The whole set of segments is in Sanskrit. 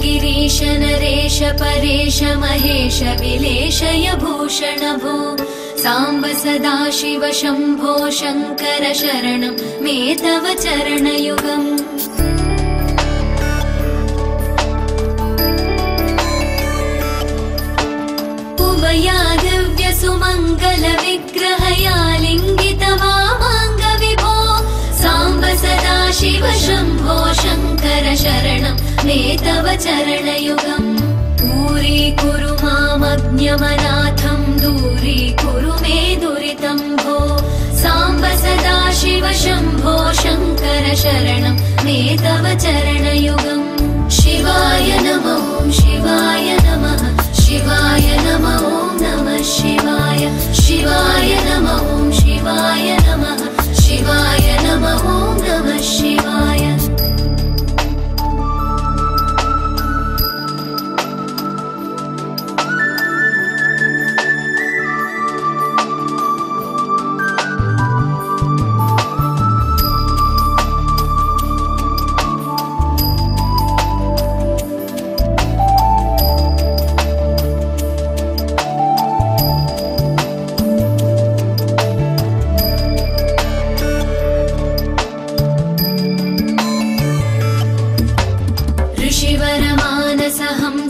गिरीश नरेश परेश महेश विलेशय भूषण भो साम्ब सदाशिव शम्भो शङ्कर शरणं मे तव चरणयुगम् उमया दिव्य सुमङ्गल विग्रहया लिङ्गित वामाङ्ग विभो साम्ब सदाशिव शम्भो शङ्कर शरणं मे तव चरणयुगम् दूरीकुरु मामज्ञमनाथं दूरीकुरु मे दुरितं भो साम्ब सदाशिव शम्भो शङ्कर शरणं मे तव चरणयुगम् शिवाय नमः शिवाय नमः शिवाय नमः नमः शिवाय शिवाय नमः शिवाय नमः शिवाय नमः नमः शिवाय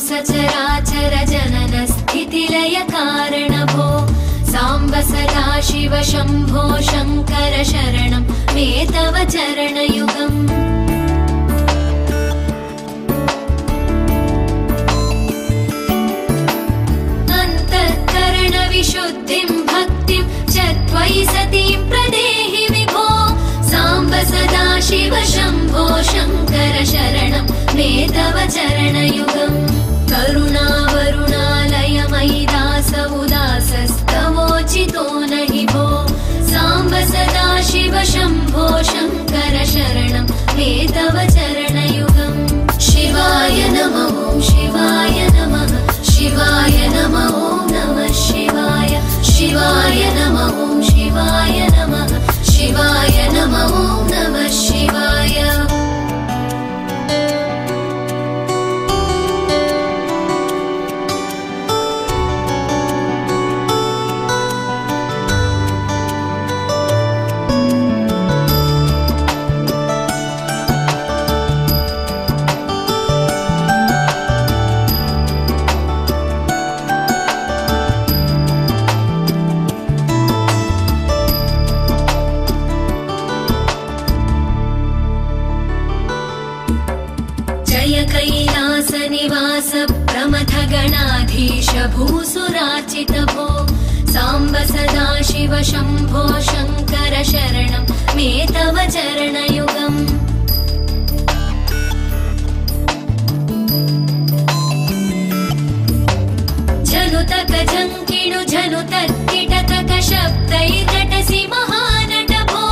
सचराचर जनन स्थितिलय कारण भो साम्ब सदाशिव शम्भो शङ्कर शरणं मे तव चरणयुगम् अन्तःकरण विशुद्धिं भक्तिं च त्वयि सतीं प्रदेहि विभो साम्ब सदाशिव शम्भो शङ्कर शरणं मे तव चरणयुगम् करुणावरुणालय मयि दास उदासस्तवोचितो नहि भो साम्ब सदाशिव शम्भो शङ्कर शरणं मे तव चरणयुगम् शिवाय नमः शिवाय नमः शिवाय नमः नमः शिवाय शिवाय नमः शिवाय नमः शिवाय नमः नमः शिवाय कैलासनिवास प्रमथ गणाधीश भूसुरार्चित भो साम्ब सदाशिव शम्भो शङ्कर शरणं मे तव चरणयुगम् जनुतक जङ्किणु जनुतत्किटतक शब्दैर्नटसि महानट भो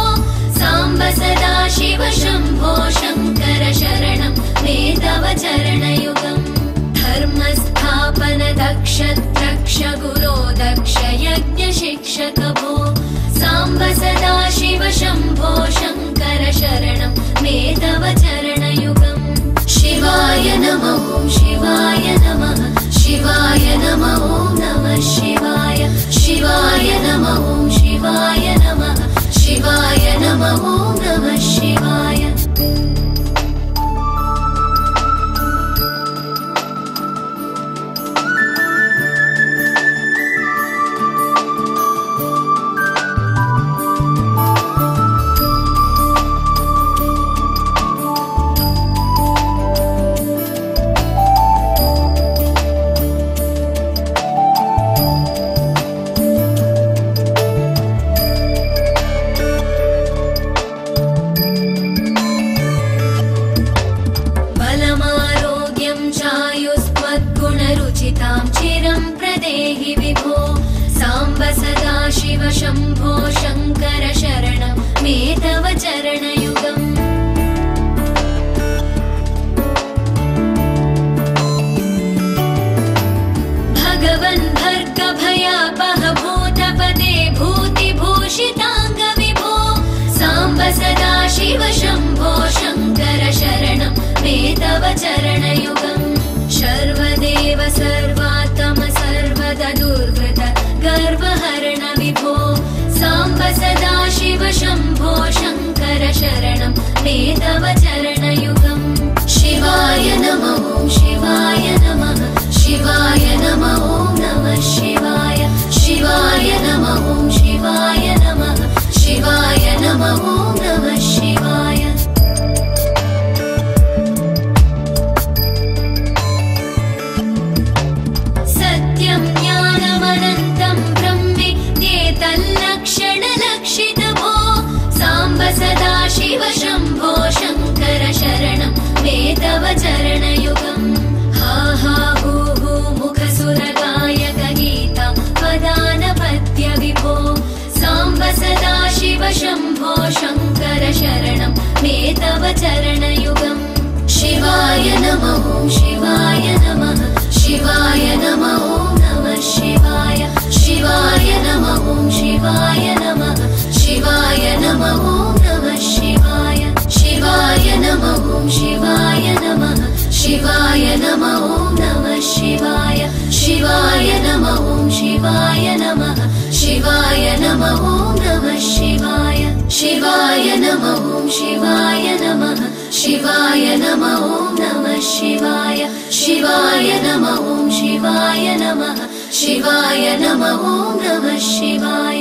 साम्ब सदाशिव शम्भो शङ्कर शरणं मे तव चरणयुगम् धर्मस्थापन दक्ष द्रक्ष गुरो दक्ष यज्ञ शिक्षक भो साम्ब सदाशिव शम्भो शङ्कर शरणं मे तव चरणयुगम् शिवाय नमः शिवाय नमः शिवाय नमः नमः शिवाय शिवाय नमः शिवाय नमः शिवाय नमः नमः शिवाय चरणयुगम् शर्वदेव सर्वात्म सर्वदा दुर्वृत गर्वहरण विभो साम्ब सदा शिव शम्भो शङ्कर शरणं मे तव चरणयुगम् शिवाय नमः शिवाय नमः शिवाय नमः नमः शिवाय शिवाय नमः शिवाय नमः शिवाय नमः नमः शिवाय सत्यं ज्ञानमनन्तं ब्रह्मेत्येतल्लक्षणलक्षितभो साम्ब सदा शिव शम्भो शङ्कर शरणं मे तव चरणयुगम् हा हा हू हू मुखसुरगायक गीता वदानपत्य विभो साम्ब सदा शिव शम्भो शङ्कर शरणं मे तव चरणयुगम् शिवाय नमः शिवाय नमः शिवाय नमः नमः शिवाय शिवाय नमः शिवाय नमः शिवाय नमः नमः शिवाय शिवाय नमः शिवाय नमः शिवाय नमः नमः शिवाय शिवाय नमः शिवाय नमः शिवाय नमः नमः शिवाय शिवाय नमः शिवाय नमः शिवाय नमः नमः शिवाय शिवाय नमः शिवाय नमः शिवाय नमः नमः शिवाय।